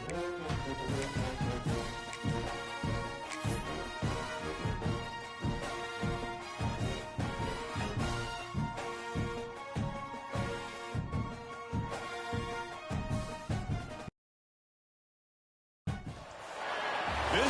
This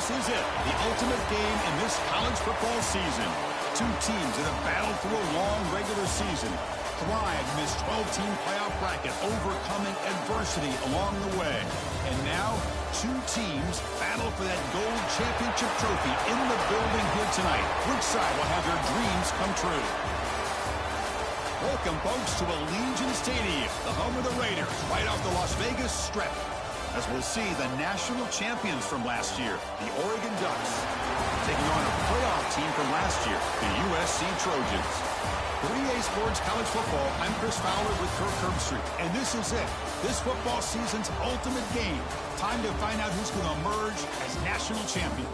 is it, the ultimate game in this college football season. Two teams that have battled through a long regular season, thrived in this 12-team playoff bracket, overcoming adversity along the way. And now, two teams battle for that gold championship trophy in the building here tonight. Which side will have their dreams come true? Welcome, folks, to Allegiant Stadium, the home of the Raiders, right off the Las Vegas Strip, as we'll see the national champions from last year, the Oregon Ducks, taking on a playoff team from last year, the USC Trojans. 3A Sports College Football, I'm Chris Fowler with Kirk Herbstreit, and this is it, this football season's ultimate game. Time to find out who's going to emerge as national champion.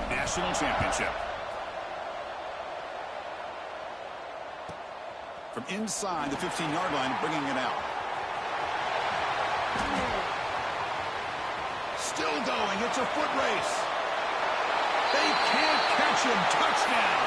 National championship. From inside the 15-yard line, bringing it out. Still going. It's a foot race. They can't catch him. Touchdown.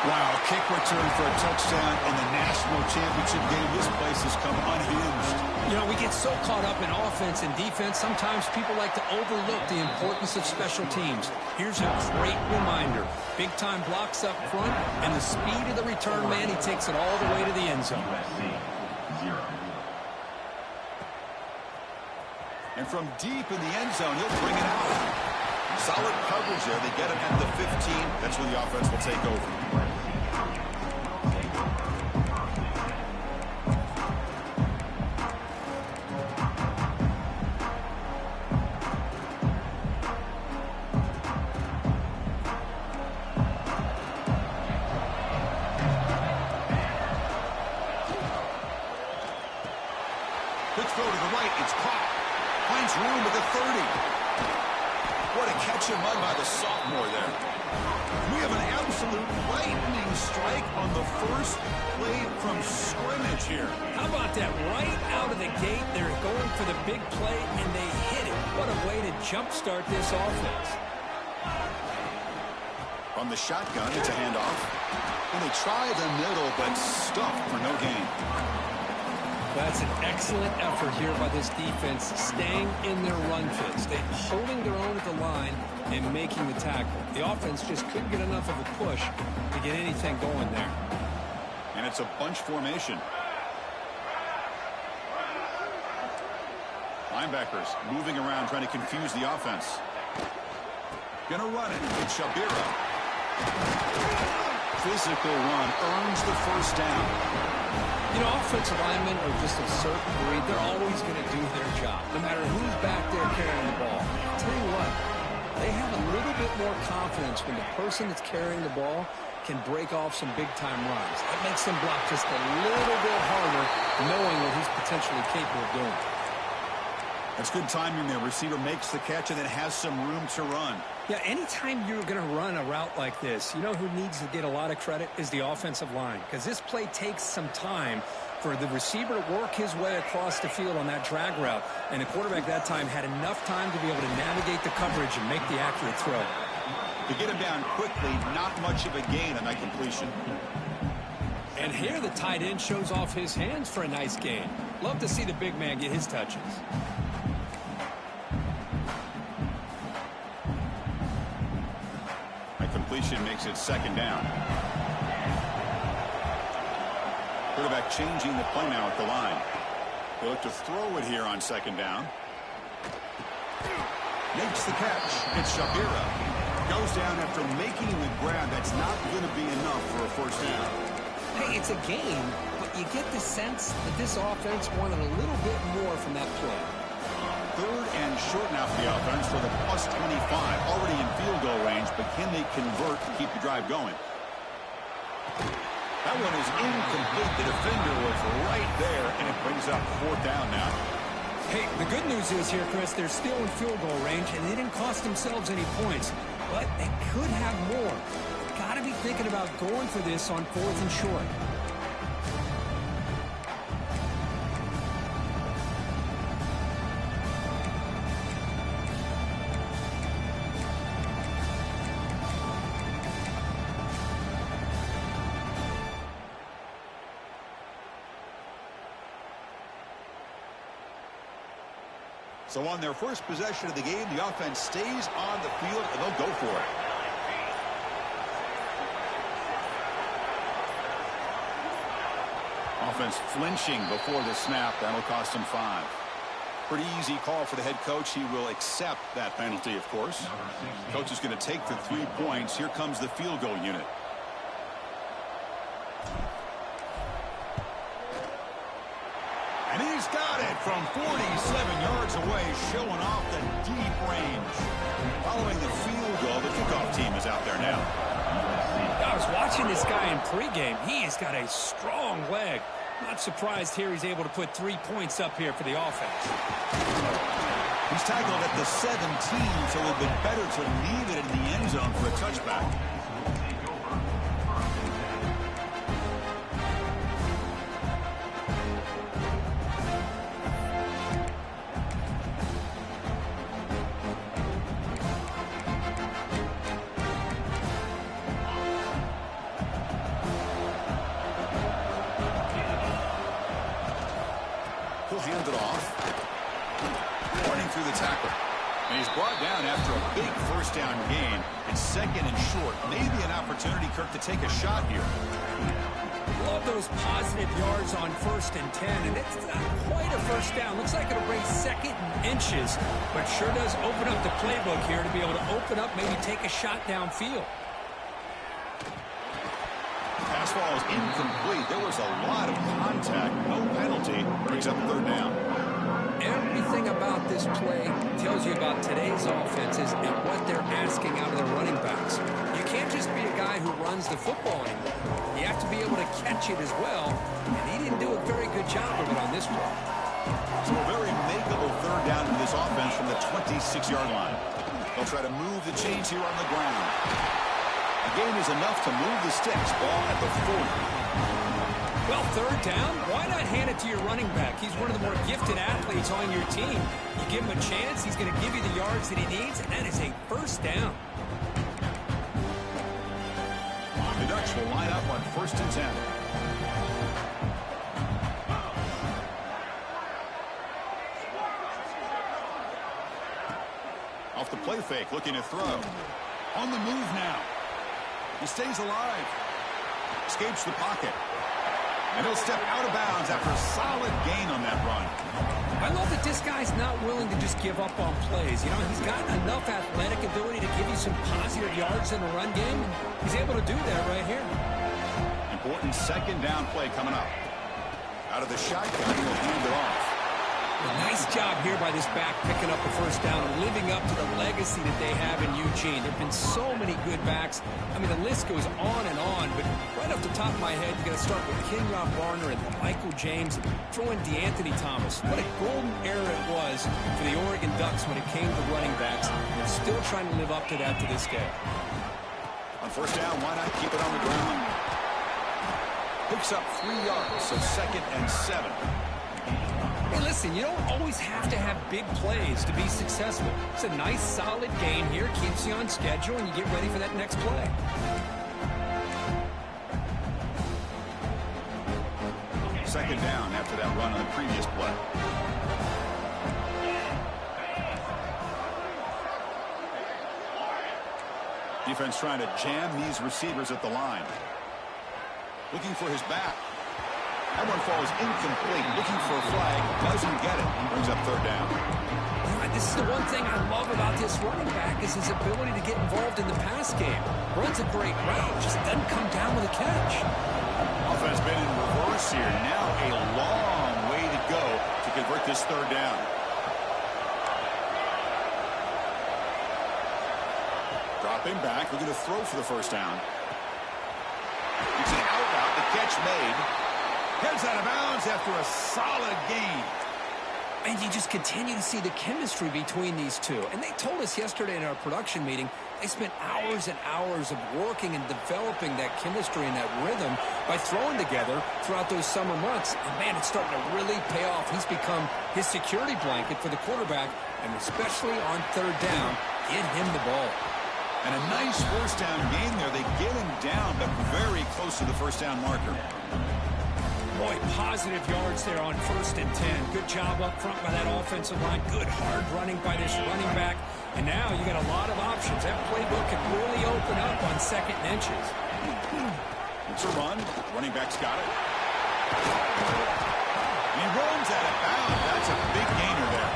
Wow, kick return for a touchdown in the national championship game. This place has come unhinged. You know, we get so caught up in offense and defense, sometimes people like to overlook the importance of special teams. Here's a great reminder. Big-time blocks up front, and the speed of the return man, he takes it all the way to the end zone. And from deep in the end zone, he'll bring it out. Solid coverage there. They get him at the 15. That's when the offense will take over. Quick throw to the right. It's caught. Finds room at the 30. What a catch and run by the sophomore there. We have an absolute lightning strike on the first play from scrimmage here. How about that? Right out of the gate, they're going for the big play, and they hit it. What a way to jumpstart this offense. From the shotgun, it's a handoff. And they try the middle, but stuffed for no gain. That's an excellent effort here by this defense, staying in their run fits. They're holding their own at the line and making the tackle. The offense just couldn't get enough of a push to get anything going there. And it's a bunch formation. Linebackers moving around, trying to confuse the offense. Gonna run it. It's Shabira. Physical run earns the first down. You know, offensive linemen are just a certain breed. They're always going to do their job, no matter who's back there carrying the ball. I'll tell you what, they have a little bit more confidence when the person that's carrying the ball can break off some big-time runs. That makes them block just a little bit harder, knowing what he's potentially capable of doing. That's good timing there. Receiver makes the catch and then has some room to run. Yeah, anytime you're going to run a route like this, you know who needs to get a lot of credit is the offensive line, because this play takes some time for the receiver to work his way across the field on that drag route, and the quarterback that time had enough time to be able to navigate the coverage and make the accurate throw. To get him down quickly, not much of a gain on that completion. And here the tight end shows off his hands for a nice gain. Love to see the big man get his touches. Completion makes it second down. Quarterback changing the play now at the line. They look to throw it here on second down. Makes the catch. It's Shabira. Goes down after making the grab. That's not going to be enough for a first down. Hey, it's a game, but you get the sense that this offense wanted a little bit more from that play. Third and short now for the offense for the plus 25. Already in field goal range, but can they convert to keep the drive going? That one is incomplete. The defender was right there, and it brings up fourth down now. Hey, the good news is here, Chris, they're still in field goal range, and they didn't cost themselves any points. But they could have more. Got to be thinking about going for this on 4th and short. So on their first possession of the game, the offense stays on the field, and they'll go for it. Offense flinching before the snap. That'll cost him 5. Pretty easy call for the head coach. He will accept that penalty, of course. Coach is going to take the 3 points. Here comes the field goal unit. And he's got it from 47 yards away, showing off the deep range. Following the field goal, the kickoff team is out there now. I was watching this guy in pregame. He's got a strong leg. Not surprised here he's able to put 3 points up here for the offense. He's tackled at the 17, so it would have been better to leave it in the end zone for a touchback. He'll hand it off. Running through the tackle. And he's brought down after a big first down gain. It's 2nd and short. Maybe an opportunity, Kirk, to take a shot here. Love those positive yards on 1st and 10. And it's not quite a first down. Looks like it'll bring 2nd and inches. But sure does open up the playbook here to be able to open up, maybe take a shot downfield. Pass ball is incomplete. There was a lot of contact. No penalty. Brings up 3rd down. Everything about this play tells you about today's offenses and what they're asking out of their running backs. You can't just be a guy who runs the football anymore. You have to be able to catch it as well, and he didn't do a very good job of it on this play. So a very makeable 3rd down for this offense from the 26-yard line. They'll try to move the chains here on the ground. The gain is enough to move the sticks. Ball at the 40. Well, 3rd down, why not hand it to your running back? He's one of the more gifted athletes on your team. You give him a chance, he's going to give you the yards that he needs, and that is a 1st down. The Ducks will line up on 1st and 10. Off the play fake, looking to throw. On the move now. He stays alive. Escapes the pocket. And he'll step out of bounds after a solid gain on that run. I love that this guy's not willing to just give up on plays. You know, he's got enough athletic ability to give you some positive yards in a run game. He's able to do that right here. Important 2nd down play coming up. Out of the shotgun, he'll hand it off. A nice job here by this back picking up a 1st down and living up to the legacy that they have in Eugene. There have been so many good backs. I mean, the list goes on and on, but right off the top of my head, you're going to start with Kenyon Barner and Michael James and throw in DeAnthony Thomas. What a golden era it was for the Oregon Ducks when it came to running backs. They're still trying to live up to that to this day. On 1st down, why not keep it on the ground? Picks up 3 yards, so 2nd and 7. Hey, listen, you don't always have to have big plays to be successful. It's a nice, solid gain here. Keeps you on schedule, and you get ready for that next play. Second down after that run on the previous play. Defense trying to jam these receivers at the line. Looking for his back. That one falls incomplete. Looking for a flag. Doesn't get it. Brings up 3rd down. This is the one thing I love about this running back is his ability to get involved in the pass game. Runs a great route. Just doesn't come down with a catch. Offense been in reverse here. Now a long way to go to convert this 3rd down. Dropping back. Looking to throw for the 1st down. It's an out route. The catch made. Gets out of bounds after a solid gain. And you just continue to see the chemistry between these two. And they told us yesterday in our production meeting, they spent hours and hours of working and developing that chemistry and that rhythm by throwing together throughout those summer months. And, man, it's starting to really pay off. He's become his security blanket for the quarterback, and especially on third down, get him the ball. And a nice first down gain there. They get him down, but very close to the first down marker. Boy, positive yards there on 1st and 10. Good job up front by that offensive line. Good hard running by this running back. And now you got a lot of options. That playbook can really open up on 2nd and inches. It's a run. Running back's got it. And he runs out of bounds. That's a big gainer there.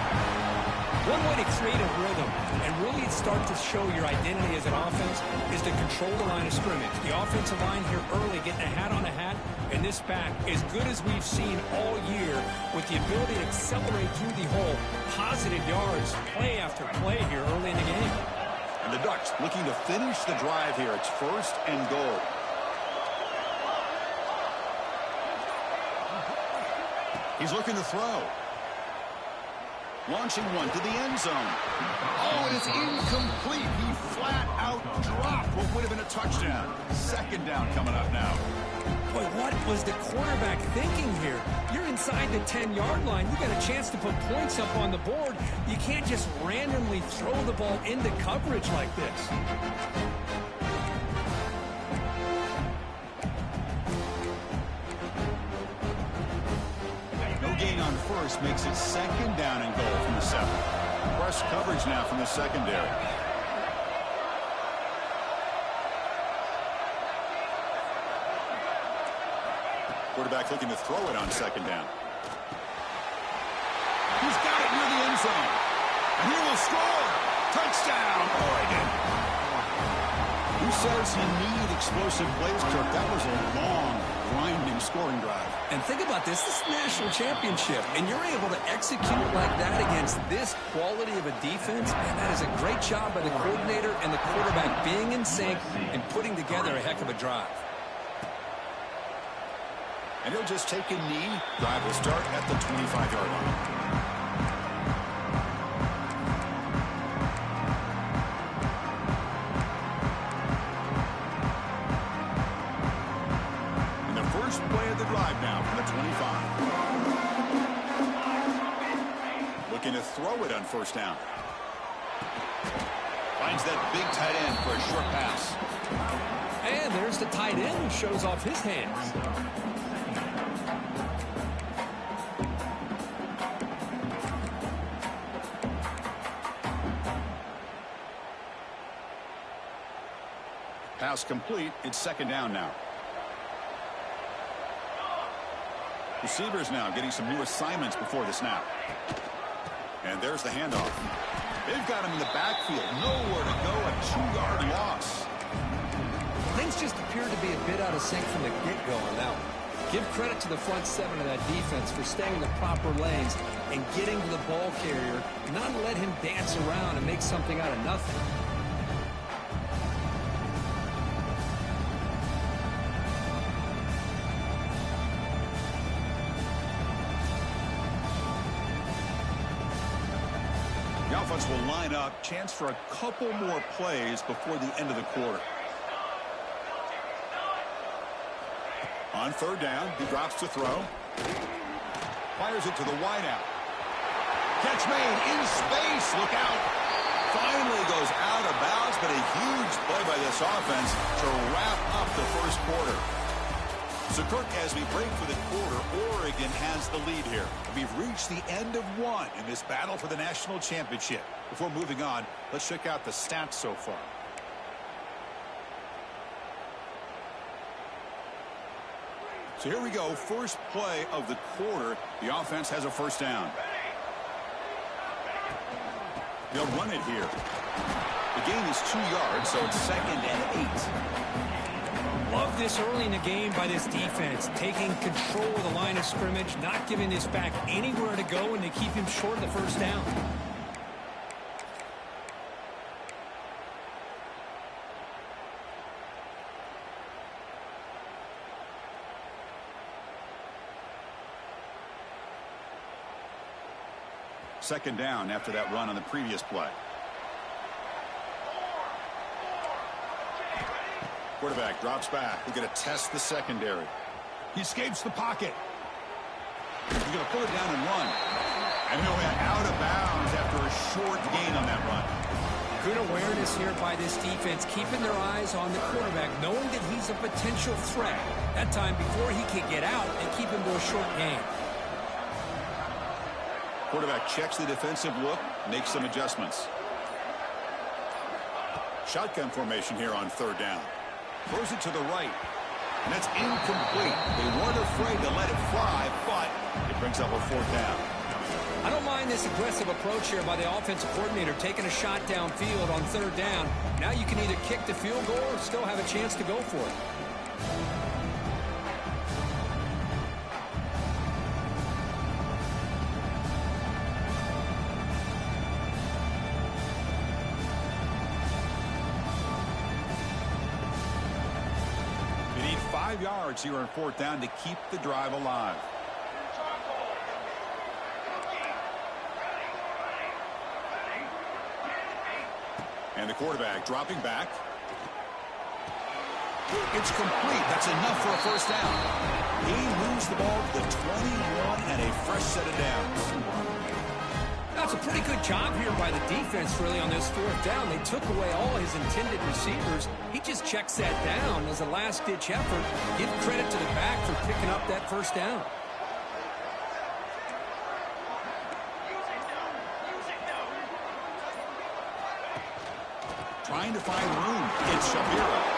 One way to create a rhythm and really start to show your identity as an offense is to control the line of scrimmage. The offensive line here early getting a hat on a hat, and this back as good as we've seen all year with the ability to accelerate through the hole. Positive yards, play after play here early in the game. And the Ducks looking to finish the drive here. It's 1st and goal. He's looking to throw. Launching one to the end zone. Oh, and it's incomplete. He flat out dropped what would have been a touchdown. 2nd down coming up now. Boy, what was the quarterback thinking here? You're inside the 10-yard line. You got a chance to put points up on the board. You can't just randomly throw the ball into coverage like this. Gain on 1st makes it 2nd down and goal from the 7. Press coverage now from the secondary. Quarterback looking to throw it on 2nd down. He's got it near the end zone. And he will score. Touchdown, Oregon. Who says you need explosive plays, Kirk? That was a long, grinding scoring drive. And think about this. This is a national championship, and you're able to execute like that against this quality of a defense. Man, that is a great job by the coordinator and the quarterback being in sync and putting together a heck of a drive. And he'll just take a knee. Drive will start at the 25-yard line. Play of the drive now from the 25. Looking to throw it on 1st down. Finds that big tight end for a short pass. And there's the tight end who shows off his hands. Pass complete. It's 2nd down now. Receivers now getting some new assignments before the snap. And there's the handoff. They've got him in the backfield. Nowhere to go. A 2-yard loss. Things just appear to be a bit out of sync from the get-go on that one. Give credit to the front 7 of that defense for staying in the proper lanes and getting to the ball carrier, not let him dance around and make something out of nothing. The offense will line up. Chance for a couple more plays before the end of the quarter. On 3rd down, he drops to throw. Fires it to the wideout. Catch made in space. Look out. Finally goes out of bounds, but a huge play by this offense to wrap up the 1st quarter. So, Kirk, as we break for the quarter, Oregon has the lead here. We've reached the end of 1 in this battle for the national championship. Before moving on, let's check out the stats so far. So here we go. First play of the quarter. The offense has a 1st down. They'll run it here. The gain is 2 yards, so it's 2nd and 8. Love this early in the game by this defense, taking control of the line of scrimmage, not giving this back anywhere to go, and they keep him short of the 1st down. Second down after that run on the previous play. Quarterback drops back. We're going to test the secondary. He escapes the pocket. He's going to pull it down and run. And he'll get out of bounds after a short gain on that run. Good awareness here by this defense, keeping their eyes on the quarterback, knowing that he's a potential threat. That time before he can get out and keep him to a short gain. Quarterback checks the defensive look, makes some adjustments. Shotgun formation here on third down. Throws it to the right. And that's incomplete. They weren't afraid to let it fly, but it brings up a fourth down. I don't mind this aggressive approach here by the offensive coordinator, taking a shot downfield on third down. Now you can either kick the field goal or still have a chance to go for it. You need 5 yards here on fourth down to keep the drive alive. And the quarterback dropping back. It's complete. That's enough for a first down. He moves the ball to the 21 and a fresh set of downs. That's a pretty good job here by the defense, really, on this fourth down. They took away all his intended receivers. He just checks that down as a last-ditch effort. Give credit to the back for picking up that first down. Trying to find room. It's Shapiro.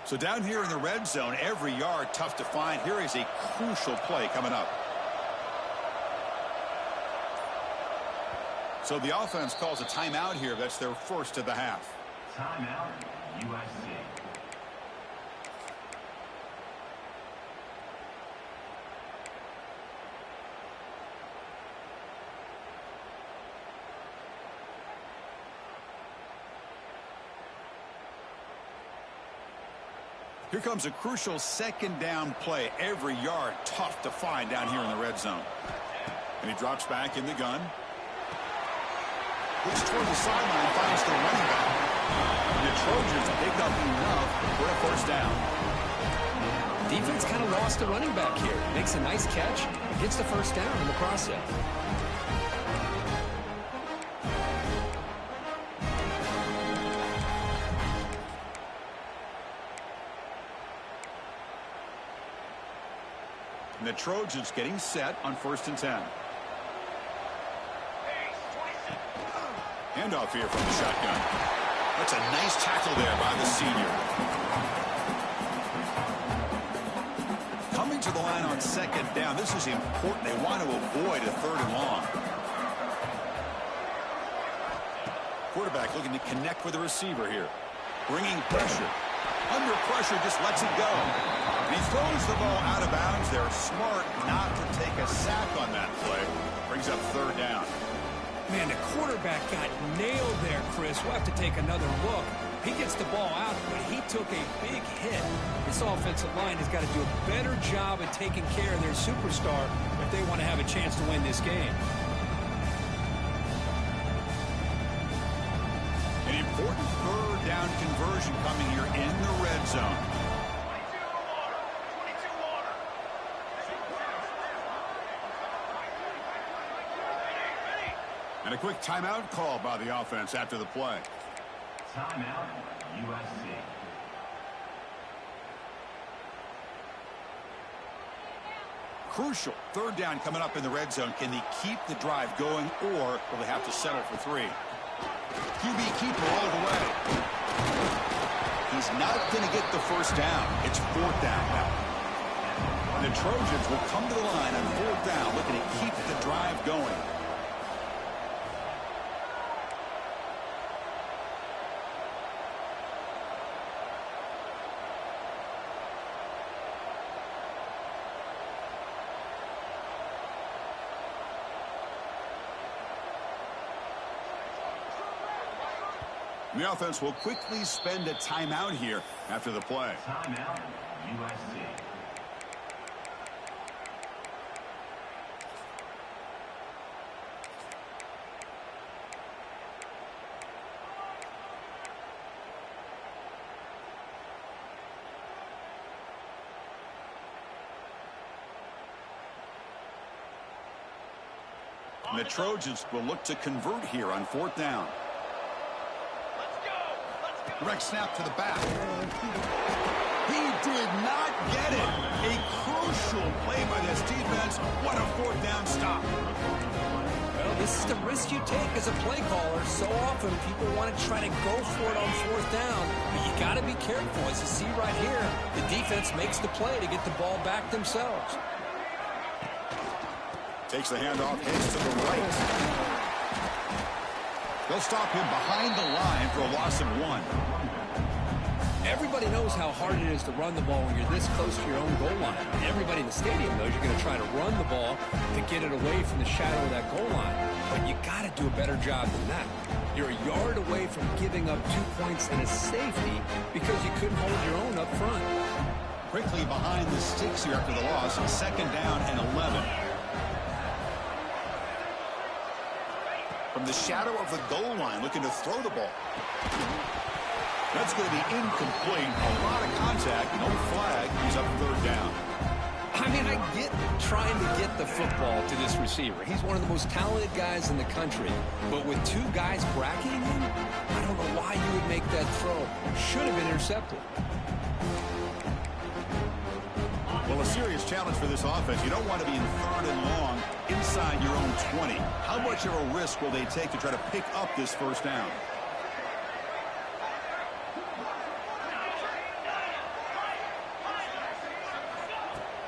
So down here in the red zone, every yard tough to find. Here is a crucial play coming up. So the offense calls a timeout here. That's their first of the half. Timeout, USC. Here comes a crucial second down play. Every yard tough to find down here in the red zone. And he drops back in the gun. Looks toward the sideline, finds the running back. The Trojans pick up enough for a first down. Defense kind of lost the running back here. Makes a nice catch, gets the first down in the process. And the Trojans getting set on 1st and 10. Handoff here from the shotgun. That's a nice tackle there by the senior. Coming to the line on second down. This is important. They want to avoid a third and long. Quarterback looking to connect with the receiver here. Bringing pressure. Under pressure, just lets it go. And he throws the ball out of bounds. They're smart not to take a sack on that play. Brings up third down. Man, the quarterback got nailed there, Chris. We'll have to take another look. He gets the ball out, but he took a big hit. This offensive line has got to do a better job of taking care of their superstar if they want to have a chance to win this game. An important third down conversion coming here in the red zone. And a quick timeout call by the offense after the play. Timeout, USC. Crucial third down coming up in the red zone. Can they keep the drive going, or will they have to settle for 3? QB keeper all the way. He's not going to get the first down. It's 4th down now. And the Trojans will come to the line on 4th down, looking to keep the drive going. The offense will quickly spend a timeout here after the play. Timeout, USC. And the Trojans will look to convert here on 4th down. Direct snap to the back. He did not get it. A crucial play by this defense. What a 4th down stop. Well, this is the risk you take as a play caller. So often people want to try to go for it on 4th down, but you got to be careful. As you see right here, the defense makes the play to get the ball back themselves. Takes the handoff, heads to the right. They'll stop him behind the line for a loss of 1. Everybody knows how hard it is to run the ball when you're this close to your own goal line. Everybody in the stadium knows you're going to try to run the ball to get it away from the shadow of that goal line. But you got to do a better job than that. You're a yard away from giving up 2 points and a safety because you couldn't hold your own up front. Quickly behind the sticks here after the loss. 2nd down and 11. From the shadow of the goal line, looking to throw the ball. That's going to be incomplete. A lot of contact, no flag. He's up 3rd down. I mean, I get trying to get the football to this receiver. He's one of the most talented guys in the country. But with 2 guys bracketing him, I don't know why you would make that throw. Should have been intercepted. Well, a serious challenge for this offense. You don't want to be in 3rd and long inside your own 20. How much of a risk will they take to try to pick up this 1st down?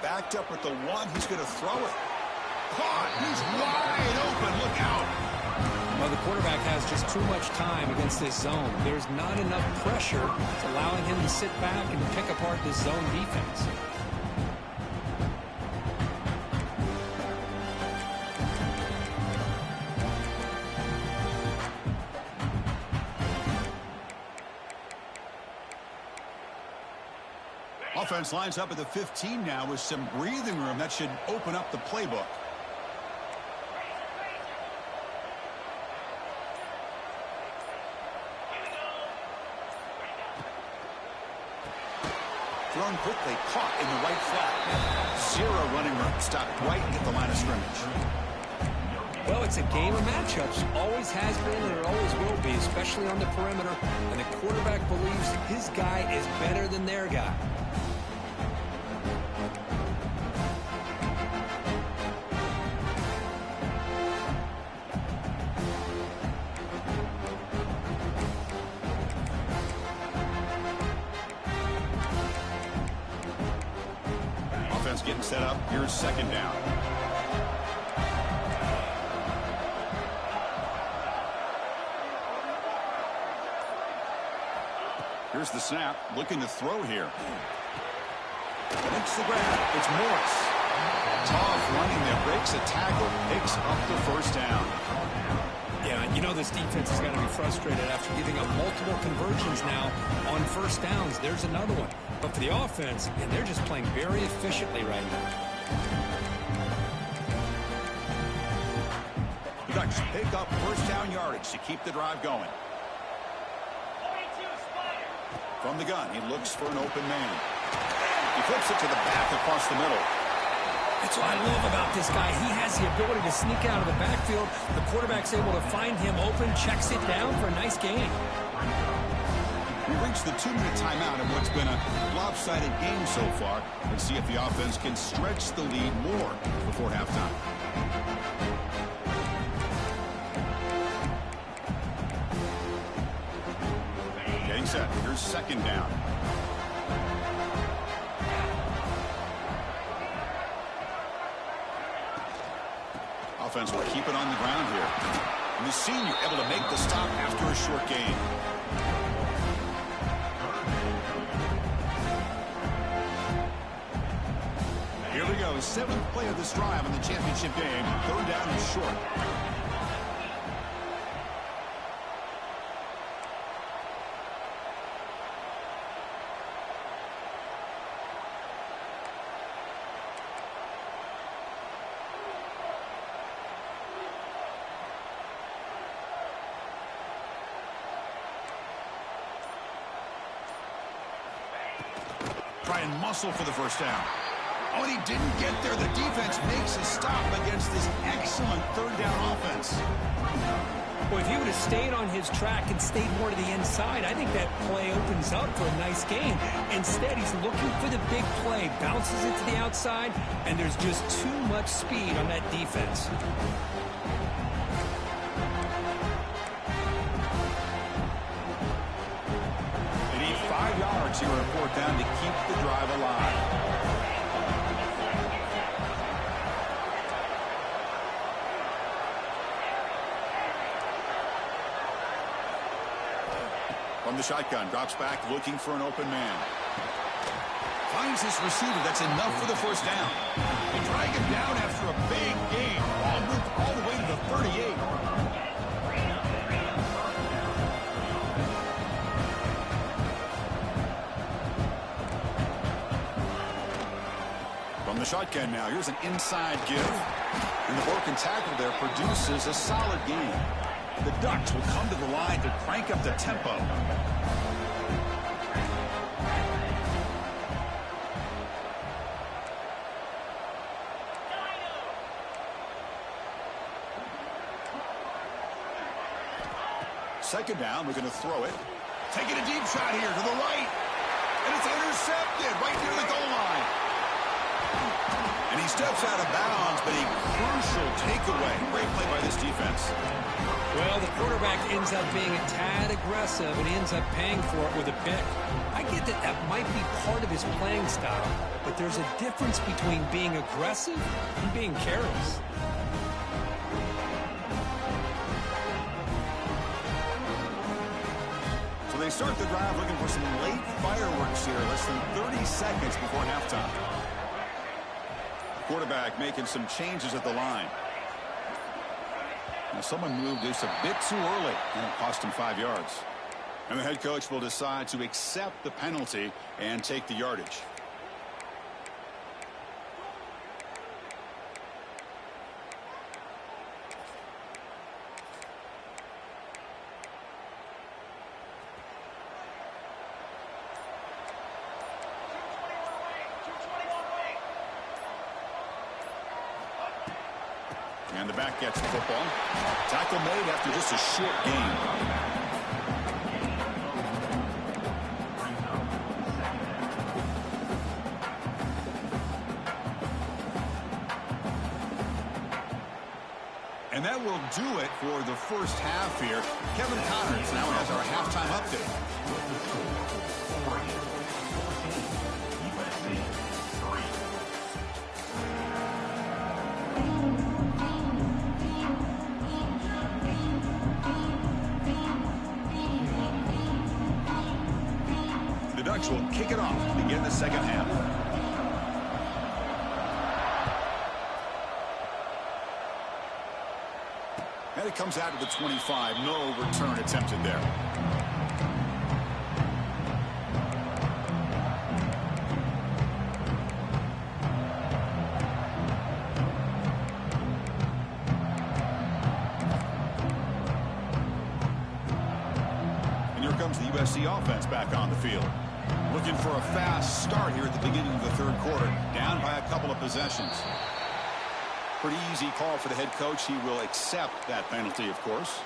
Backed up at the 1. He's going to throw it. Caught. He's wide open. Look out. Well, the quarterback has just too much time against this zone. There's not enough pressure to allowing him to sit back and pick apart this zone defense. Offense lines up at the 15 now with some breathing room. That should open up the playbook. Thrown quickly, caught in the right flat. 0 running room. Stopped right at the line of scrimmage. Well, it's a game of matchups. Always has been and it always will be, especially on the perimeter. And the quarterback believes his guy is better than their guy. Offense getting set up. Here's 2nd down. Here's the snap, looking to throw here. Makes the grab. It's Morris. Tough running there, breaks a tackle, picks up the 1st down. Yeah, you know this defense is going to be frustrated after giving up multiple conversions now on 1st downs. There's another one. But for the offense, and they're just playing very efficiently right now. The Ducks pick up 1st down yardage to keep the drive going. From the gun, he looks for an open man. He flips it to the back across the middle. That's what I love about this guy. He has the ability to sneak out of the backfield. The quarterback's able to find him open, checks it down for a nice gain. We reached the 2-minute timeout in what's been a lopsided game so far. Let's see if the offense can stretch the lead more before halftime. Getting set. Here's 2nd down. Offense will keep it on the ground here. And the senior able to make the stop after a short gain. Here we go. 7th play of this drive in the championship game. 3rd down and short. try and muscle for the first down. Oh, and he didn't get there. The defense makes a stop against this excellent third down offense. Well, if he would have stayed on his track and stayed more to the inside, I think that play opens up for a nice game. Instead, he's looking for the big play, bounces it to the outside, and there's just too much speed on that defense. They need 5 yards here on 4th down to keep the drive alive. From the shotgun, drops back, looking for an open man. Finds his receiver. That's enough for the first down. They drag him down after a big game. Ball moved all the way to the 38. From the shotgun now, here's an inside give. And the broken tackle there produces a solid game. The Ducks will come to the line to crank up the tempo. Second down, we're going to throw it. Taking a deep shot here to the right. And it's intercepted right near the goal line. And he steps out of bounds, but a crucial takeaway. Great play by this defense. Well, the quarterback ends up being a tad aggressive, and he ends up paying for it with a pick. I get that that might be part of his playing style, but there's a difference between being aggressive and being careless. So they start the drive looking for some late fireworks here, less than 30 seconds before halftime. Quarterback making some changes at the line. Now someone moved just a bit too early, and it cost him 5 yards. And the head coach will decide to accept the penalty and take the yardage. And the back gets the football. Tackle made after just a short gain. And that will do it for the first half here. Kevin Connors now has our halftime update. The Ducks will kick it off to begin the second half. And it comes out to the 25. No return attempted there. And here comes the USC offense back on the field. Looking for a fast start here at the beginning of the third quarter. Down by a couple of possessions. Pretty easy call for the head coach. He will accept that penalty, of course.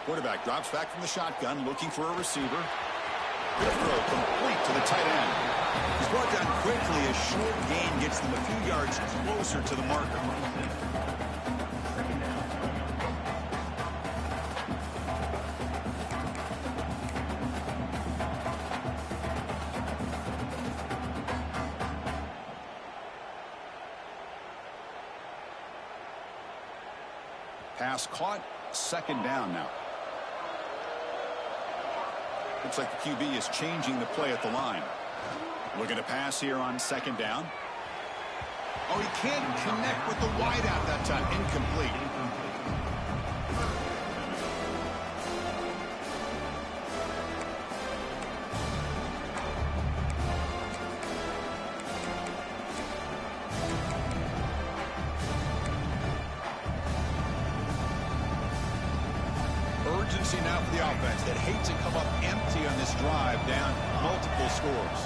Quarterback drops back from the shotgun, looking for a receiver. The throw complete to the tight end. He's brought down quickly. A short gain gets them a few yards closer to the marker. Pass caught. Second down now. Looks like the QB is changing the play at the line. Looking to pass here on second down. Oh, he can't connect with the wideout that time. Incomplete. for the offense that hate to come up empty on this drive down multiple scores.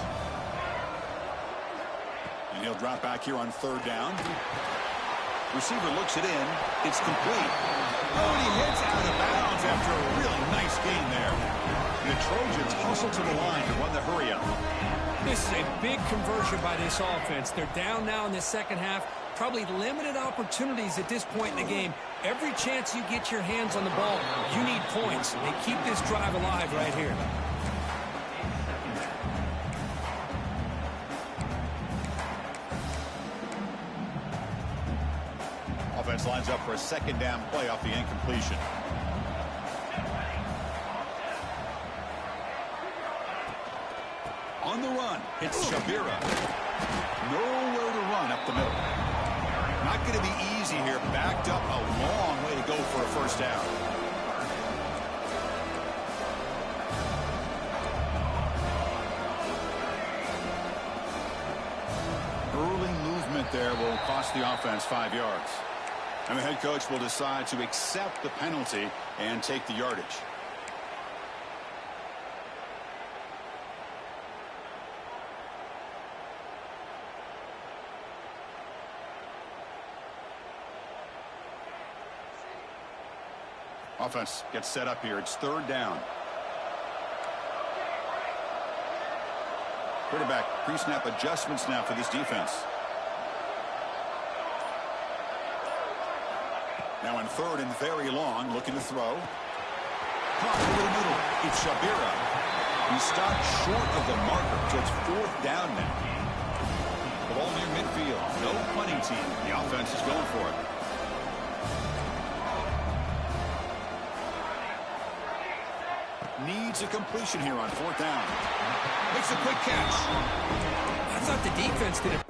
And he'll drop back here on 3rd down. Receiver looks it in. It's complete. Oh, and he hits out of bounds after a really nice gain there. The Trojans hustle to the line to run the hurry up. This is a big conversion by this offense. They're down now in the second half. Probably limited opportunities at this point in the game. Every chance you get your hands on the ball, you need points. They keep this drive alive right here. Offense lines up for a 2nd down play off the incompletion. On the run, it's Shabira. Nowhere to run up the middle. Not going to be easy here. Backed up a long way to go for a 1st down. Early movement there will cost the offense 5 yards. And the head coach will decide to accept the penalty and take the yardage. Offense gets set up here. It's 3rd down. Quarterback pre-snap adjustments now for this defense. Now in 3rd and very long, looking to throw. Caught over the middle. It's Shabira. He stopped short of the marker, so it's 4th down now. The ball near midfield. No punting team. The offense is going for it. Needs a completion here on 4th down. Makes a quick catch. I thought the defense did it.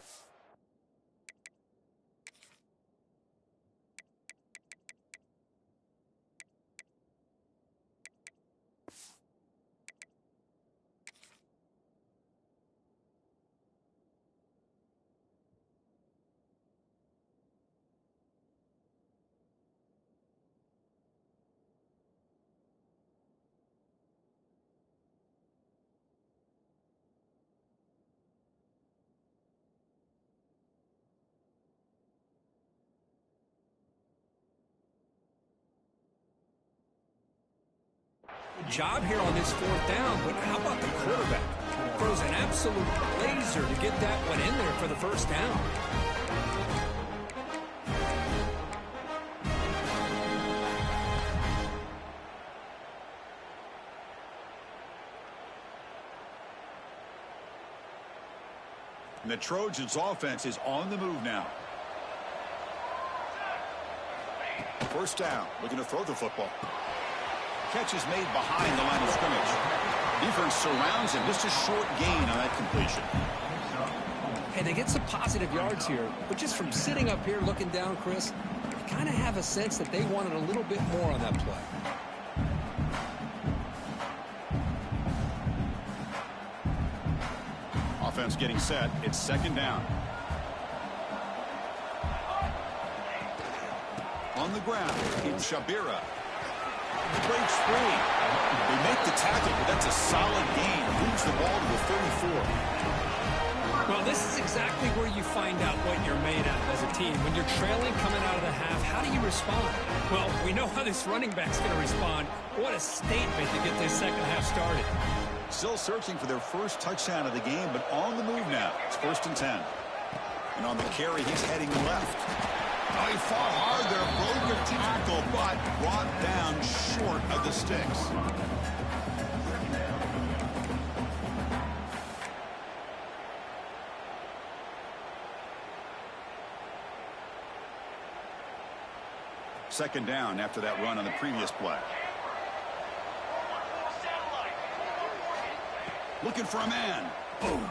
Job here on this 4th down, but how about the quarterback? Throws an absolute laser to get that one in there for the 1st down. And the Trojans offense is on the move now. 1st down, looking to throw the football. Catch is made behind the line of scrimmage. Defense surrounds him. Just a short gain on that completion. Hey, they get some positive yards here, but just from sitting up here looking down, Chris, you kind of have a sense that they wanted a little bit more on that play. Offense getting set. It's 2nd down. On the ground, it's Shabira. Breaks free. They make the tackle, but that's a solid gain. Moves the ball to the 34. Well, this is exactly where you find out what you're made of as a team. When you're trailing coming out of the half, how do you respond? Well, we know how this running back's going to respond. What a statement to get this second half started. Still searching for their 1st touchdown of the game, but on the move now. It's 1st and 10. And on the carry, he's heading left. Oh, he fought hard there, broke a tackle, but brought down short of the sticks. Second down after that run on the previous play. Looking for a man. Boom.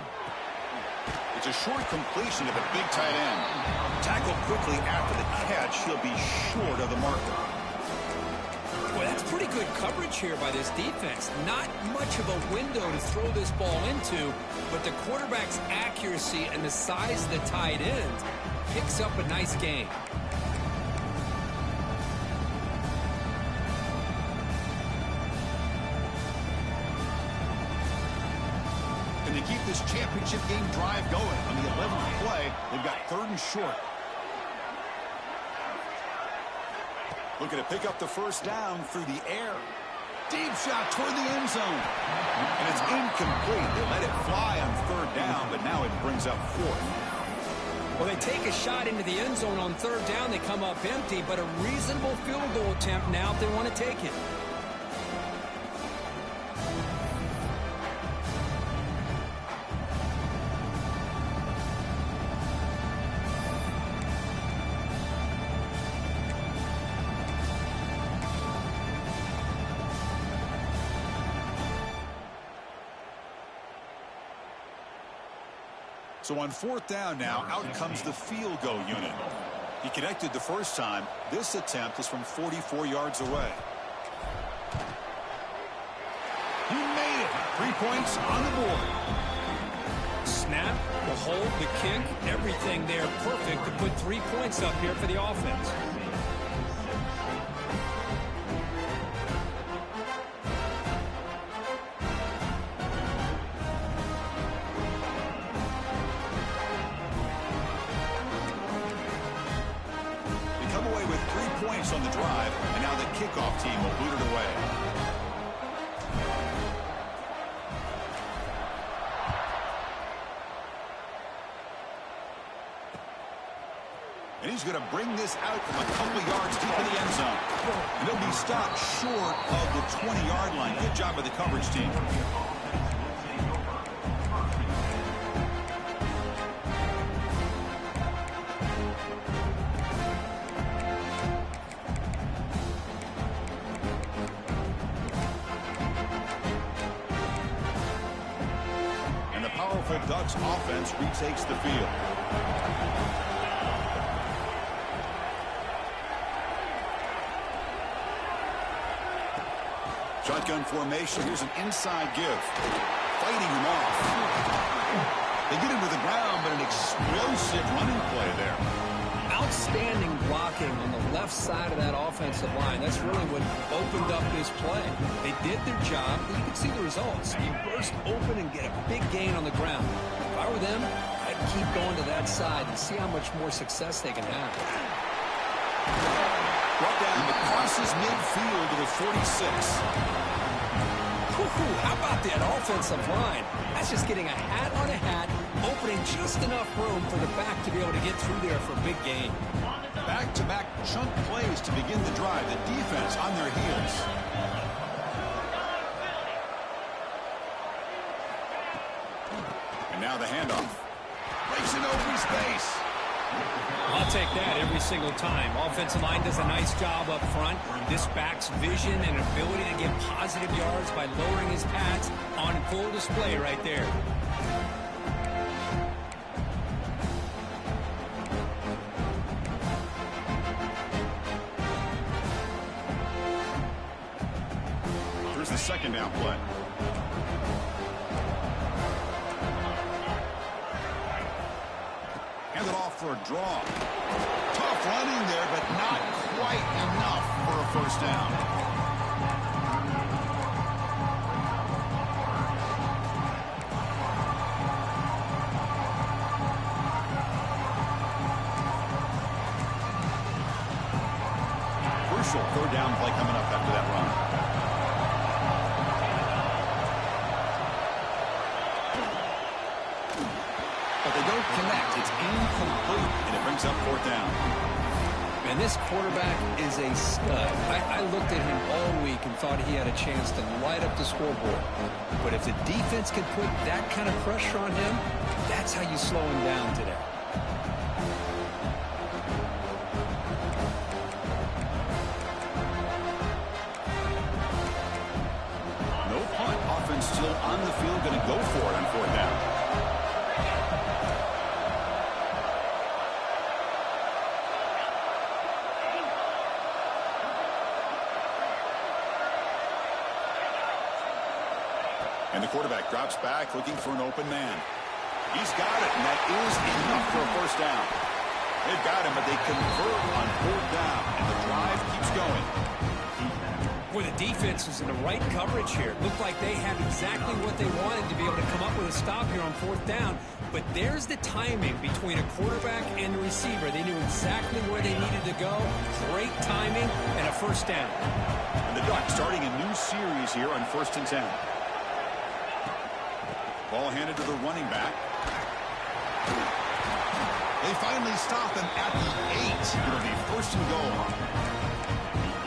It's a short completion to the big tight end. Tackled quickly after the catch. He'll be short of the marker. Well, that's pretty good coverage here by this defense. Not much of a window to throw this ball into, but the quarterback's accuracy and the size of the tight end picks up a nice gain. to keep this championship game drive going. On the 11th play, they've got 3rd and short. Looking to pick up the first down through the air. Deep shot toward the end zone. And it's incomplete. They let it fly on 3rd down, but now it brings up 4th. Well, they take a shot into the end zone on 3rd down. They come up empty, but a reasonable field goal attempt now if they want to take it. So on 4th down now, out comes the field goal unit. He connected the first time. This attempt is from 44 yards away. He made it. 3 points on the board. Snap, the hold, the kick, everything there perfect to put 3 points up here for the offense. On the drive, and now the kickoff team will boot it away. And he's going to bring this out from a couple yards deep in the end zone. And he'll be stopped short of the 20-yard line. Good job by the coverage team. Ducks offense retakes the field. Shotgun formation. Here's an inside give. Fighting him off. They get him to the ground, but an explosive running play there. Outstanding blocking on the left side of that offensive line. That's really what opened up this play. They did their job. You can see the results. You burst open and get a big gain on the ground. If I were them, I'd keep going to that side and see how much more success they can have. Brought down crosses midfield to the 46. How about that offensive line? That's just getting a hat on a hat, opening just enough room for the back to be able to get through there for a big gain. Back-to-back chunk plays to begin the drive. The defense on their heels. And now the handoff. Breaks it open space. I'll take that every single time. Offensive line does a nice job up front. This back's vision and ability to get positive yards by lowering his pads on full display right there. Here's the 2nd down play. Hand it off for a draw. Tough running there, but not quite enough for a first down. Crucial 3rd down play coming up after that run. But they don't connect. It's incomplete, and it brings up 4th down. And this quarterback is a stud. I looked at him all week and thought he had a chance to light up the scoreboard. But if the defense can put that kind of pressure on him, that's how you slow him down today. No punt. Offense still on the field, going to go for it on 4th down. And the quarterback drops back, looking for an open man. He's got it, and that is enough for a first down. They've got him, but they convert on 4th down, and the drive keeps going. Boy, the defense was in the right coverage here. Looked like they had exactly what they wanted to be able to come up with a stop here on 4th down, but there's the timing between a quarterback and the receiver. They knew exactly where they needed to go. Great timing and a 1st down. And the Ducks starting a new series here on 1st and 10. Ball handed to the running back. They finally stop him at the 8. It'll be 1st and goal.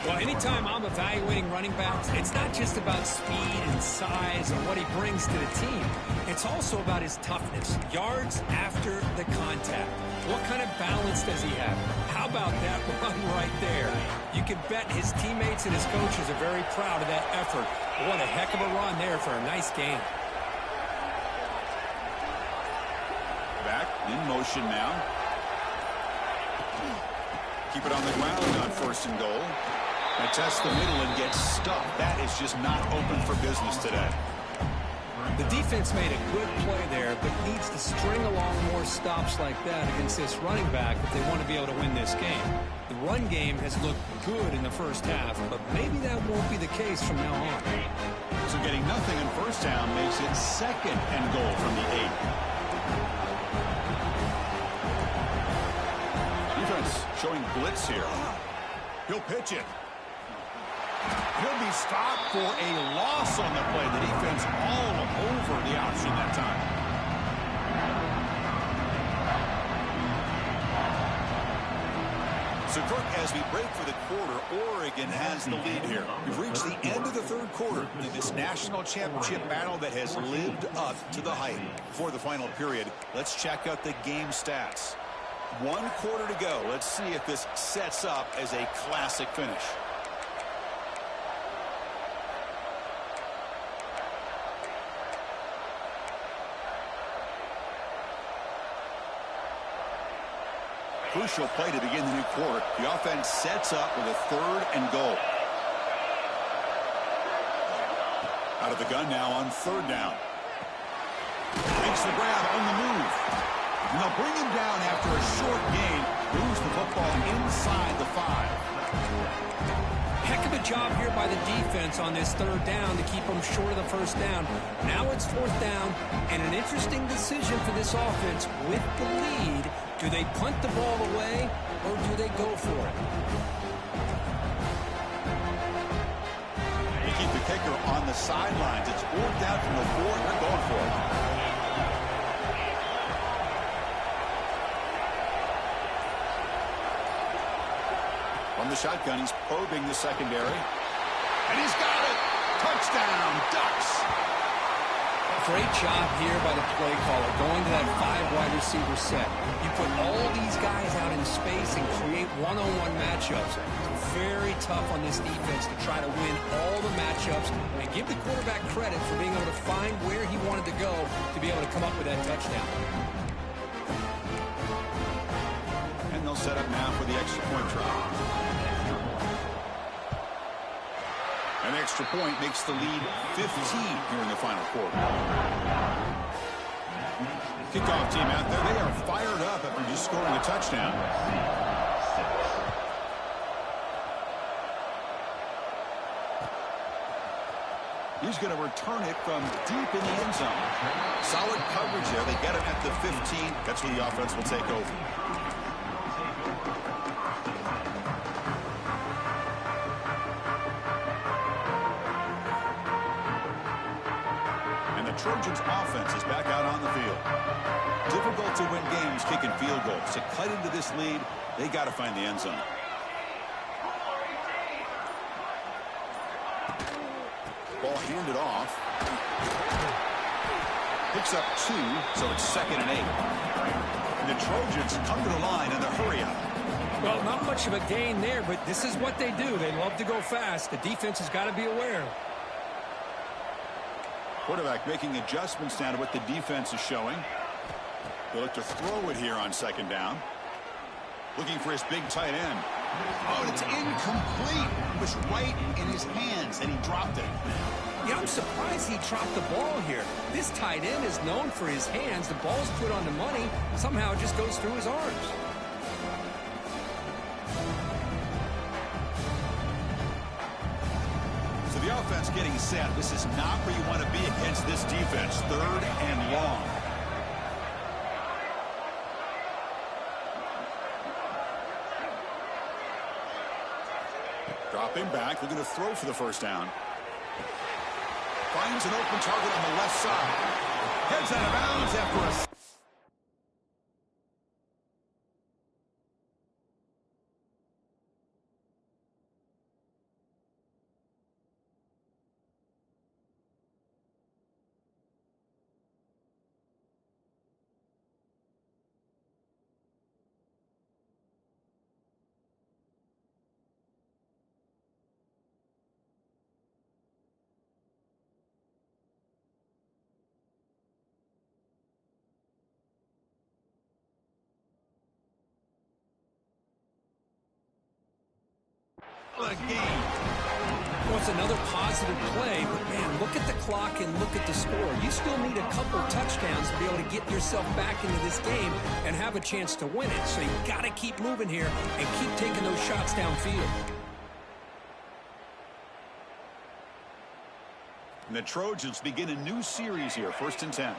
Well, anytime I'm evaluating running backs, it's not just about speed and size and what he brings to the team. It's also about his toughness, yards after the contact. What kind of balance does he have? How about that run right there? You can bet his teammates and his coaches are very proud of that effort. What a heck of a run there for a nice gain. Back in motion now. Keep it on the ground on 1st and goal. They test the middle and get stuck. That is just not open for business today. The defense made a good play there, but needs to string along more stops like that against this running back if they want to be able to win this game. The run game has looked good in the 1st half, but maybe that won't be the case from now on. So getting nothing in 1st down makes it 2nd and goal from the 8. Defense showing blitz here. He'll pitch it. He'll be stopped for a loss on the play. The defense all over the option that time. So, Kirk, as we break for the quarter, Oregon has the lead here. We've reached the end of the 3rd quarter in this national championship battle that has lived up to the hype. For the final period, let's check out the game stats. 1 quarter to go. Let's see if this sets up as a classic finish. Crucial play to begin the new quarter. The offense sets up with a 3rd and goal. Out of the gun now on 3rd down. Makes the grab on the move. And they'll bring him down after a short gain. Moves the football inside the 5. Heck of a job here by the defense on this 3rd down to keep them short of the 1st down. Now it's 4th down, and an interesting decision for this offense with the lead. Do they punt the ball away, or do they go for it? They keep the kicker on the sidelines. It's 4th down from the 4. They're going for it. From the shotgun, he's probing the secondary. And he's got it! Touchdown, Ducks! Great job here by the play caller, going to that 5 wide receiver set. You put all these guys out in space and create one-on-one matchups. It's very tough on this defense to try to win all the matchups and give the quarterback credit for being able to find where he wanted to go to be able to come up with that touchdown. And they'll set up now for the extra point try. An extra point makes the lead 15 here in the final quarter. Kickoff team out there, they are fired up after just scoring a touchdown. He's going to return it from deep in the end zone. Solid coverage there. They get him at the 15. That's where the offense will take over. Trojans offense is back out on the field. Difficult to win games kicking field goals. To cut into this lead, they got to find the end zone. Ball handed off. Picks up 2, so it's 2nd and 8. And the Trojans come to the line in the hurry up. Well, not much of a gain there, but this is what they do. They love to go fast. The defense has got to be aware. Quarterback making adjustments now to what the defense is showing. They'll look to throw it here on 2nd down. Looking for his big tight end. Oh, and it's incomplete. It was right in his hands, and he dropped it. Yeah, I'm surprised he dropped the ball here. This tight end is known for his hands. The ball's put on the money. Somehow it just goes through his arms. So the offense getting set. This is not where you want to be against this defense. 3rd and long. Dropping back, looking to throw for the first down. Finds an open target on the left side. Heads out of bounds after a... Game. Well, it's another positive play, but man, look at the clock and look at the score. You still need a couple touchdowns to be able to get yourself back into this game and have a chance to win it. So you got to keep moving here and keep taking those shots downfield. And the Trojans begin a new series here, 1st and 10.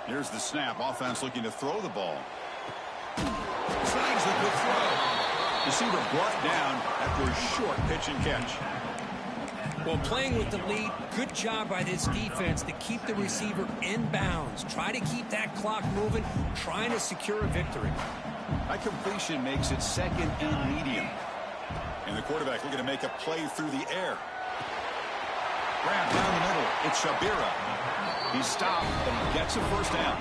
Here's the snap. Offense looking to throw the ball. Snags the good throw. Receiver brought down after a short pitch and catch. Well, playing with the lead, good job by this defense to keep the receiver in bounds. Try to keep that clock moving, trying to secure a victory. That completion makes it 2nd and medium. And the quarterback looking to make a play through the air. Grab down the middle. It's Shabira. He's stopped, but he gets a first down.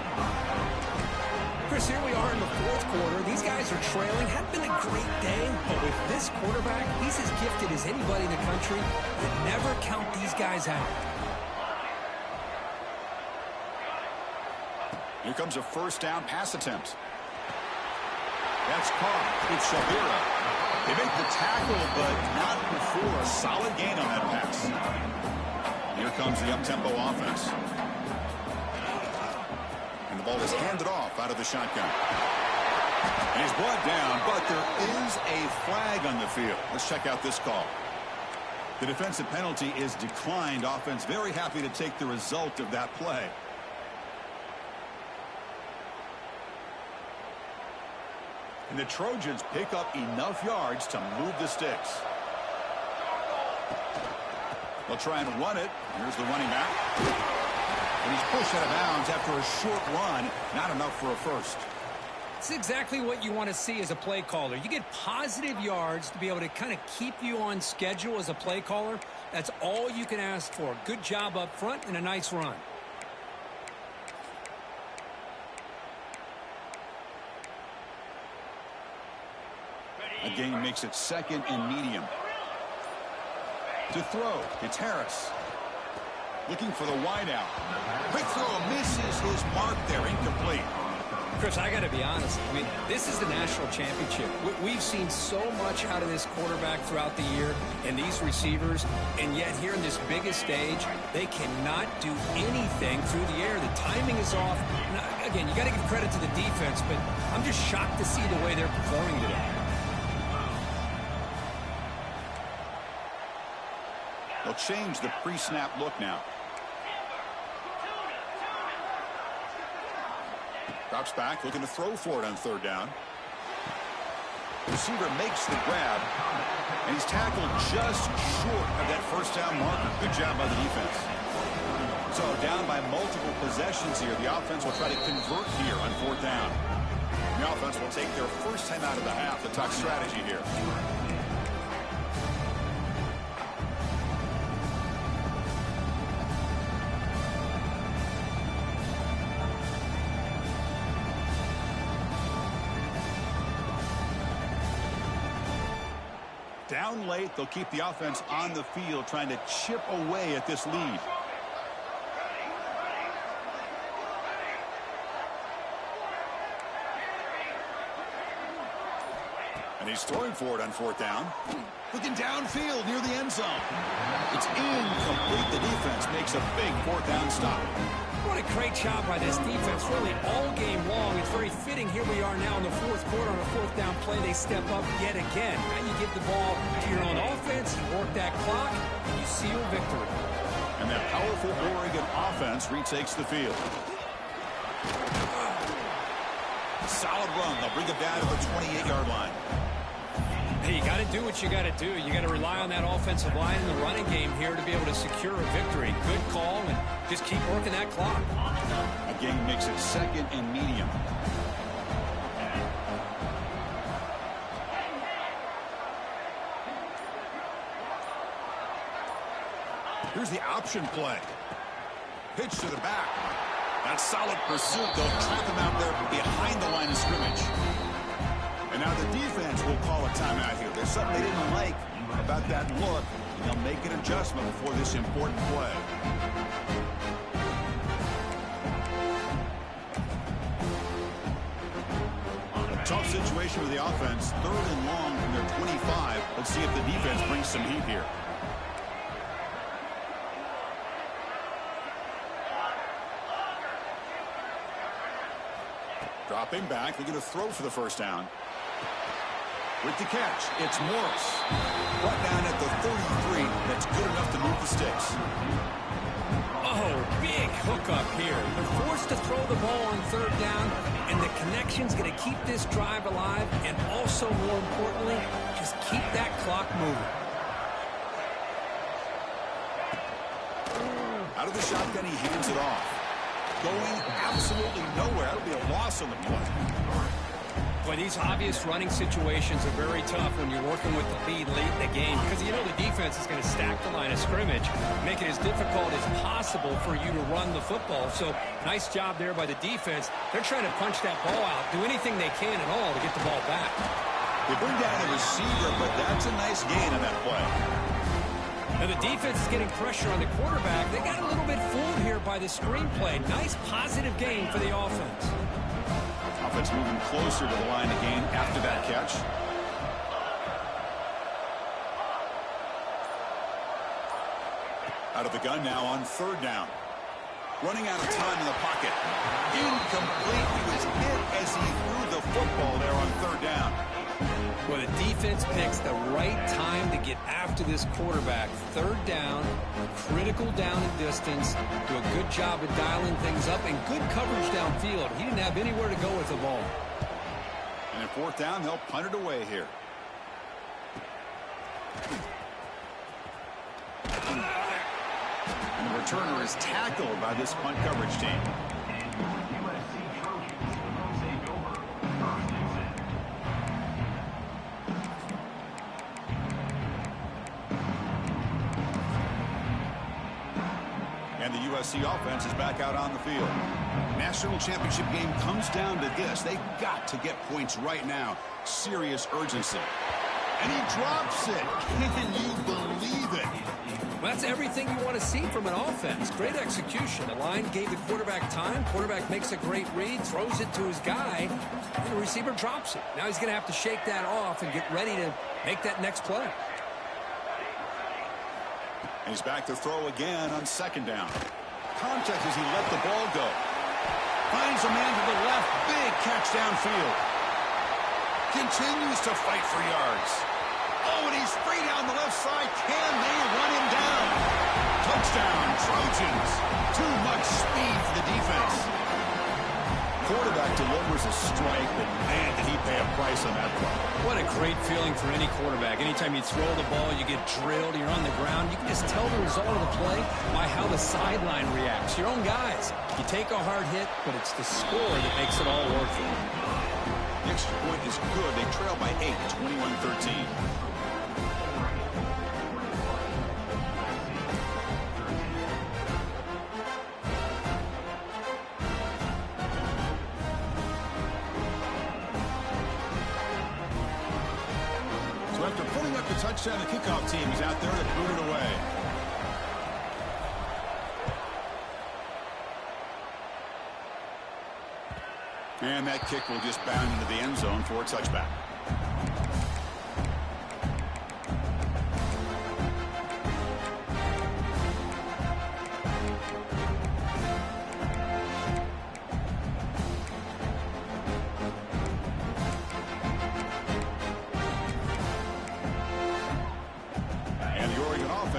Chris, here we are in the 4th quarter. These guys are trailing. Hadn't been a great day, but with this quarterback, he's as gifted as anybody in the country. You never count these guys out. Here comes a first down pass attempt. That's caught. It's Shabira. They make the tackle, but not before a solid gain on that pass. Here comes the up-tempo offense. And the ball is handed off out of the shotgun. And he's brought down, but there is a flag on the field. Let's check out this call. The defensive penalty is declined. Offense very happy to take the result of that play. And the Trojans pick up enough yards to move the sticks. They'll try and run it. Here's the running back. And he's pushed out of bounds after a short run. Not enough for a first. It's exactly what you want to see as a play caller. You get positive yards to be able to kind of keep you on schedule as a play caller. That's all you can ask for. Good job up front and a nice run. A gain makes it 2nd and medium. To throw, it's Harris. Looking for the wideout. Quick throw, misses his mark there, incomplete. Chris, I got to be honest. I mean, this is the national championship. We've seen so much out of this quarterback throughout the year and these receivers, and yet here in this biggest stage, they cannot do anything through the air. The timing is off. Now, again, you got to give credit to the defense, but I'm just shocked to see the way they're performing today. They'll change the pre-snap look now. Drops back, looking to throw for it on 3rd down. Receiver makes the grab, and he's tackled just short of that first down marker. Good job by the defense. So down by multiple possessions here. The offense will try to convert here on 4th down. The offense will take their first time out of the half. The tuck strategy here. Down late, they'll keep the offense on the field, trying to chip away at this lead. And he's throwing for it on 4th down. Looking downfield near the end zone. It's incomplete. The defense makes a big 4th down stop. What a great job by this defense, really all game long. It's very fitting. Here we are now in the 4th quarter on a 4th down play. They step up yet again. Now you give the ball to your own offense, you work that clock, and you seal victory. And that powerful Oregon offense retakes the field. Solid run. They'll bring it down to the 28-yard line. Hey, you got to do what you got to do. You got to rely on that offensive line in the running game here to be able to secure a victory. Good call, and just keep working that clock. Game makes it second and medium. Here's the option play. Pitch to the back. That's solid pursuit. They'll trap him out there behind the line of scrimmage. And now the defense will call a timeout here. There's something they didn't like about that look, and they'll make an adjustment before this important play. Tough situation with the offense. 3rd and long from their 25. Let's see if the defense brings some heat here. Dropping back. They're going to throw for the first down. With the catch, it's Morris. Brought down at the 33. That's good enough to move the sticks. Oh, big hookup here. They're forced to throw the ball on 3rd down, and the connection's going to keep this drive alive, and also, more importantly, just keep that clock moving. Out of the shotgun, he hands it off. Going absolutely nowhere. That'll be a loss on the play. Boy, these obvious running situations are very tough when you're working with the lead late in the game because you know the defense is going to stack the line of scrimmage, make it as difficult as possible for you to run the football. So nice job there by the defense. They're trying to punch that ball out, do anything they can at all to get the ball back. They bring down the receiver, but that's a nice gain on that play. Now the defense is getting pressure on the quarterback. They got a little bit fooled here by the screenplay. Nice positive gain for the offense. Offense moving closer to the line again after that catch. Out of the gun now on 3rd down. Running out of time in the pocket. Incomplete. He was hit as he threw the football there on 3rd down. Well, the defense picks the right time to get after this quarterback. 3rd down, critical down and distance. Do a good job of dialing things up and good coverage downfield. He didn't have anywhere to go with the ball. And at 4th down, they'll punt it away here. And the returner is tackled by this punt coverage team. And the USC offense is back out on the field. National championship game comes down to this. They've got to get points right now. Serious urgency. And he drops it. Can you believe it? Well, that's everything you want to see from an offense. Great execution. The line gave the quarterback time. Quarterback makes a great read, throws it to his guy, and the receiver drops it. Now he's going to have to shake that off and get ready to make that next play. And he's back to throw again on 2nd down. Contact as he let the ball go. Finds a man to the left. Big catch downfield. Continues to fight for yards. Oh, and he's free down the left side. Can they run him down? Touchdown, Trojans. Too much speed for the defense. Quarterback delivers a strike, but man, did he pay a price on that play. What a great feeling for any quarterback. Anytime you throw the ball, you get drilled, you're on the ground. You can just tell the result of the play by how the sideline reacts. Your own guys. You take a hard hit, but it's the score that makes it all worth it. The extra point is good. They trail by 8, 21-13. After putting up the touchdown, the kickoff team is out there to boot it away. And that kick will just bound into the end zone for a touchback.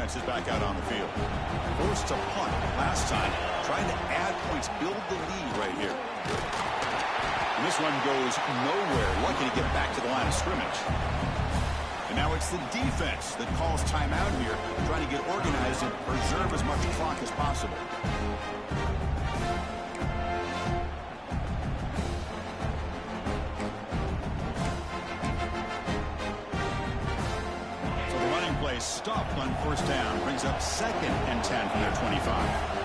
Is back out on the field. Forced to punt last time. Trying to add points, build the lead right here. And this one goes nowhere. Lucky to get back to the line of scrimmage. And now it's the defense that calls timeout here, trying to get organized and preserve as much clock as possible. So the running play stopped on first down, brings up 2nd and 10 from their 25.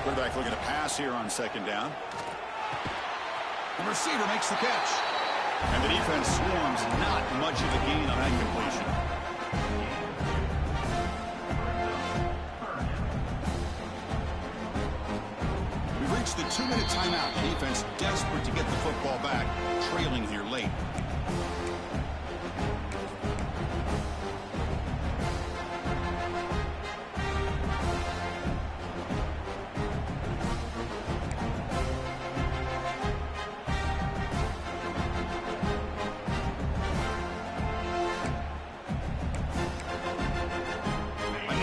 Quarterback looking to pass here on 2nd down. The receiver makes the catch. And the defense swarms, not much of a gain on that completion. We've reached the 2-minute timeout. The defense desperate to get the football back, trailing here late.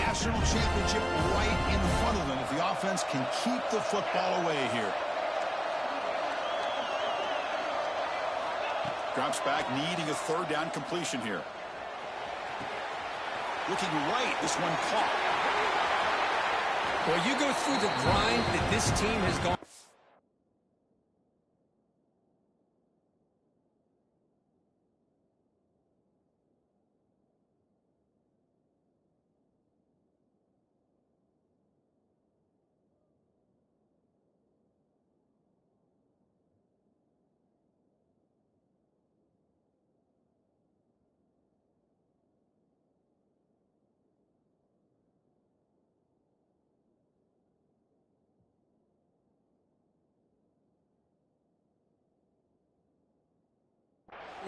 National championship right in front of them if the offense can keep the football away here. Drops back, needing a 3rd down completion here. Looking right, this one caught. Well, you go through the grind that this team has gone.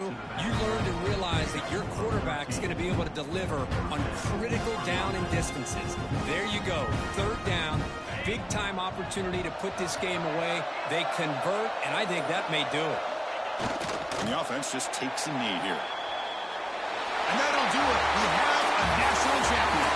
You learn to realize that your quarterback is going to be able to deliver on critical down and distances. There you go. 3rd down. Big-time opportunity to put this game away. They convert, and I think that may do it. And the offense just takes a knee here. And that'll do it. We have a national champion.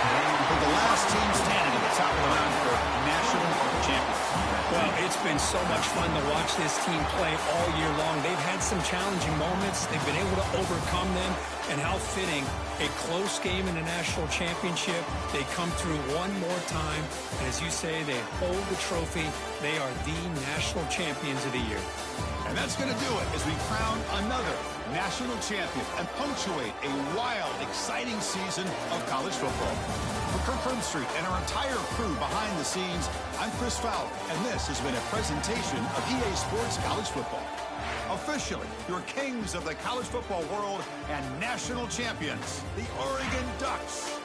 But the last team standing at the top of the round for national champions. Well, it's been so much fun to watch this team play all year long. They've had some challenging moments. They've been able to overcome them. And how fitting, a close game in a national championship. They come through one more time. And as you say, they hold the trophy. They are the national champions of the year. And that's going to do it as we crown another national champion and punctuate a wild, exciting season of college football. For Kirk Herbstreit and our entire crew behind the scenes, I'm Chris Fowler, and this has been a presentation of EA Sports College Football. Officially, your kings of the college football world and national champions, the Oregon Ducks.